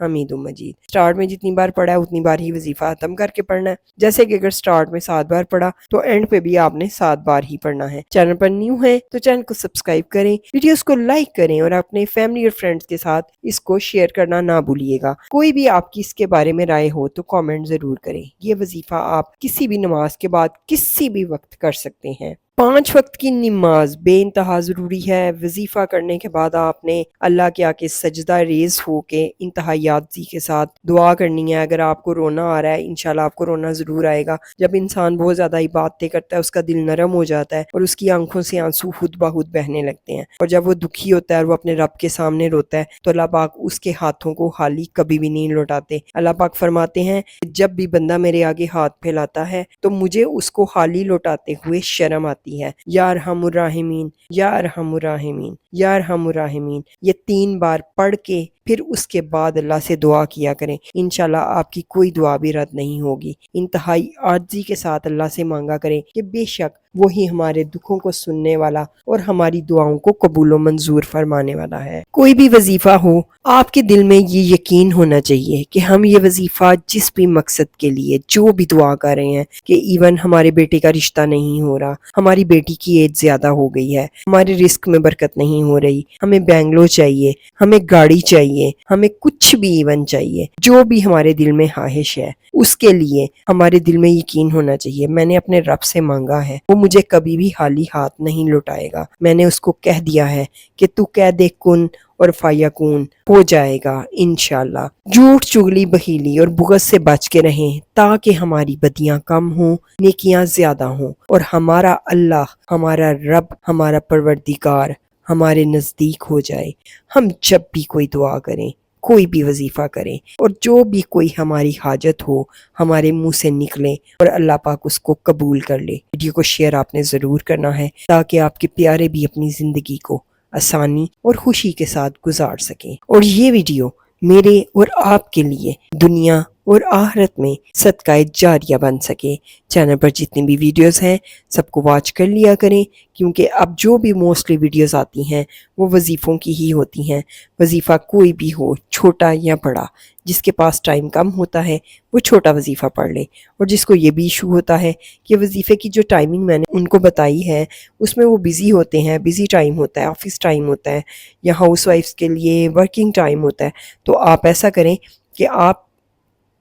حمید مجید۔ Start میں جتنی بار پڑھا ہے اتنی بار ہی وظیفہ ختم کر کے پڑھنا ہے، جیسے کہ اگر سٹارٹ میں 7 بار پڑھا تو اینڈ پہ بھی آپ نے 7 بار ہی پڑھنا ہے۔ چینل پر نیو ہے تو چینل کو سبسکرائب کریں، ویڈیوز کو لائک کریں اور اپنے فیملی اور فرینڈز کے ساتھ اس کو شیئر کرنا نہ بھولیے گا۔ کوئی بھی آپ کی اس کے بارے میں رائے ہو تو کامنٹ ضرور کریں۔ یہ وظیفہ آپ کسی بھی نماز کے بعد کسی بھی وقت کر سکتے ہیں۔ 5 وقت کی نماز بے انتہا ضروری ہے۔ وظیفہ کرنے کے بعد آپ نے اللہ کے آگے سجدہ ریز ہو کے انتہائی عاجزی کے ساتھ دعا کرنی ہے۔ اگر آپ کو رونا آ رہا ہے، انشاءاللہ آپ کو رونا ضرور آئے گا۔ جب انسان بہت زیادہ عبادتیں کرتا ہے اس کا دل نرم ہو جاتا ہے اور اس کی آنکھوں سے آنسو خود بخود بہنے لگتے ہیں، اور جب وہ دکھی ہوتا ہے اور وہ اپنے رب کے سامنے روتا ہے تو اللہ پاک اس کے ہاتھوں کو خالی کبھی بھی نہیں لوٹاتے۔ اللہ پاک فرماتے ہیں کہ جب بھی بندہ میرے آگے ہاتھ پھیلاتا ہے تو مجھے اس کو خالی لوٹاتے ہوئے شرم آتی ہے۔ یا ارحم الراحمین، یا ارحم الراحمین، یا ارحم الراحمین، یہ 3 بار پڑھ کے پھر اس کے بعد اللہ سے دعا کیا کریں۔ انشاءاللہ آپ کی کوئی دعا بھی رد نہیں ہوگی۔ انتہائی عاجزی کے ساتھ اللہ سے مانگا کریں کہ بے شک وہی ہمارے دکھوں کو سننے والا اور ہماری دعاؤں کو قبول و منظور فرمانے والا ہے۔ کوئی بھی وظیفہ ہو، آپ کے دل میں یہ یقین ہونا چاہیے کہ ہم یہ وظیفہ جس بھی مقصد کے لیے جو بھی دعا کر رہے ہیں، کہ ایون ہمارے بیٹے کا رشتہ نہیں ہو رہا، ہماری بیٹی کی ایج زیادہ ہو گئی ہے، ہمارے رزق میں برکت نہیں ہو رہی، ہمیں بینگلو چاہیے، ہمیں گاڑی چاہیے، ہمیں کچھ بھی ایون چاہیے، جو بھی ہمارے دل میں خواہش ہے اس کے لیے ہمارے دل میں یقین ہونا چاہیے میں نے اپنے رب سے مانگا ہے، وہ مجھے کبھی بھی خالی ہاتھ نہیں لوٹائے گا۔ میں نے اس کو کہہ دیا ہے کہ تو کہہ دے کن اور فیکون، ہو جائے گا انشاءاللہ۔ جھوٹ، چغلی، بخیلی اور بغض سے بچ کے رہیں تاکہ ہماری بدیاں کم ہوں، نیکیاں زیادہ ہوں اور ہمارا اللہ، ہمارا رب، ہمارا پروردگار ہمارے نزدیک ہو جائے۔ ہم جب بھی کوئی دعا کریں، کوئی بھی وظیفہ کریں اور جو بھی کوئی ہماری حاجت ہو ہمارے منہ سے نکلے اور اللہ پاک اس کو قبول کر لے۔ ویڈیو کو شیئر آپ نے ضرور کرنا ہے تاکہ آپ کے پیارے بھی اپنی زندگی کو آسانی اور خوشی کے ساتھ گزار سکیں، اور یہ ویڈیو میرے اور آپ کے لیے دنیا اور آخرت میں صدقہ جاریہ بن سکے۔ چینل پر جتنی بھی ویڈیوز ہیں سب کو واچ کر لیا کریں، کیونکہ اب جو بھی موسٹلی ویڈیوز آتی ہیں وہ وظیفوں کی ہی ہوتی ہیں۔ وظیفہ کوئی بھی ہو، چھوٹا یا بڑا، جس کے پاس ٹائم کم ہوتا ہے وہ چھوٹا وظیفہ پڑھ لے، اور جس کو یہ بھی ایشو ہوتا ہے کہ وظیفے کی جو ٹائمنگ میں نے ان کو بتائی ہے اس میں وہ بزی ہوتے ہیں، بزی ٹائم ہوتا ہے، آفس ٹائم ہوتا ہے یا ہاؤس وائفز کے لیے ورکنگ ٹائم ہوتا ہے، تو آپ ایسا کریں کہ آپ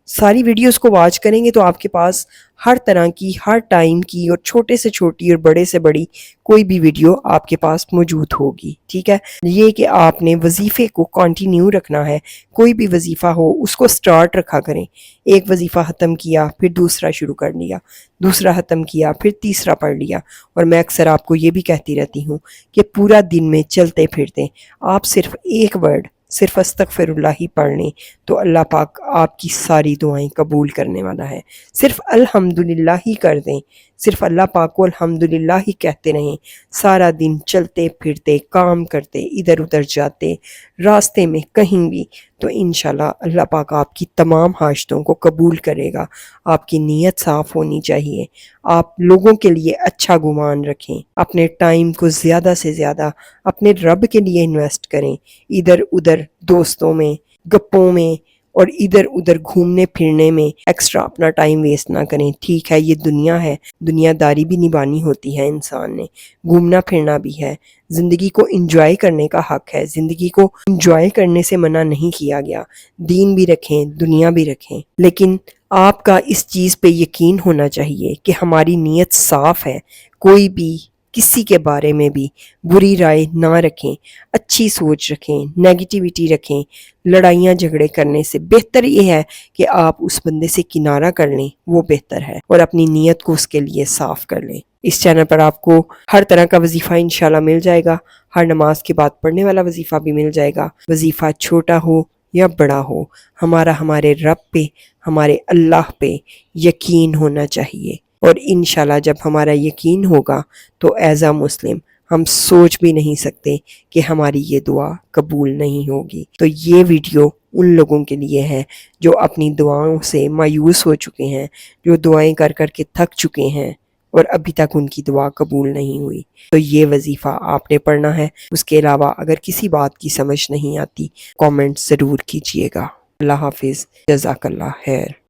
ساری ویڈیوز کو واچ کریں گے تو آپ کے پاس ہر طرح کی، ہر ٹائم کی، اور چھوٹے سے چھوٹی اور بڑے سے بڑی کوئی بھی ویڈیو آپ کے پاس موجود ہوگی۔ ٹھیک ہے، یہ کہ آپ نے وظیفے کو کنٹینیو رکھنا ہے۔ کوئی بھی وظیفہ ہو اس کو سٹارٹ رکھا کریں، ایک وظیفہ ختم کیا پھر دوسرا شروع کر لیا، دوسرا ختم کیا پھر تیسرا پڑھ لیا۔ اور میں اکثر آپ کو یہ بھی کہتی رہتی ہوں کہ پورا دن میں چلتے پھرتے آپ صرف ایک ورڈ، صرف استغفر اللہ ہی پڑھ لیں تو اللہ پاک آپ کی ساری دعائیں قبول کرنے والا ہے۔ صرف الحمدللہ ہی کر دیں، صرف اللہ پاک کو الحمدللہ ہی کہتے رہیں، سارا دن چلتے پھرتے، کام کرتے، ادھر ادھر جاتے، راستے میں کہیں بھی، تو انشاءاللہ اللہ پاک آپ کی تمام حاجتوں کو قبول کرے گا۔ آپ کی نیت صاف ہونی چاہیے، آپ لوگوں کے لیے اچھا گمان رکھیں، اپنے ٹائم کو زیادہ سے زیادہ اپنے رب کے لیے انویسٹ کریں، ادھر ادھر دوستوں میں، گپوں میں اور ادھر ادھر گھومنے پھرنے میں ایکسٹرا اپنا ٹائم ویسٹ نہ کریں۔ ٹھیک ہے، یہ دنیا ہے، دنیا داری بھی نبھانی ہوتی ہے، انسان نے گھومنا پھرنا بھی ہے، زندگی کو انجوائے کرنے کا حق ہے، زندگی کو انجوائے کرنے سے منع نہیں کیا گیا۔ دین بھی رکھیں، دنیا بھی رکھیں، لیکن آپ کا اس چیز پہ یقین ہونا چاہیے کہ ہماری نیت صاف ہے، کوئی بھی کسی کے بارے میں بھی بری رائے نہ رکھیں، اچھی سوچ رکھیں، نیگیٹیوٹی رکھیں۔ لڑائیاں جھگڑے کرنے سے بہتر یہ ہے کہ آپ اس بندے سے کنارہ کر لیں، وہ بہتر ہے، اور اپنی نیت کو اس کے لیے صاف کر لیں۔ اس چینل پر آپ کو ہر طرح کا وظیفہ انشاءاللہ مل جائے گا، ہر نماز کے بعد پڑھنے والا وظیفہ بھی مل جائے گا۔ وظیفہ چھوٹا ہو یا بڑا ہو، ہمارے رب پہ، ہمارے اللہ پہ یقین ہونا چاہیے، اور انشاءاللہ جب ہمارا یقین ہوگا تو ایز اے مسلم ہم سوچ بھی نہیں سکتے کہ ہماری یہ دعا قبول نہیں ہوگی۔ تو یہ ویڈیو ان لوگوں کے لیے ہے جو اپنی دعاؤں سے مایوس ہو چکے ہیں، جو دعائیں کر کر کے تھک چکے ہیں اور ابھی تک ان کی دعا قبول نہیں ہوئی۔ تو یہ وظیفہ آپ نے پڑھنا ہے۔ اس کے علاوہ اگر کسی بات کی سمجھ نہیں آتی کامنٹ ضرور کیجیے گا۔ اللہ حافظ، جزاک اللہ خیر۔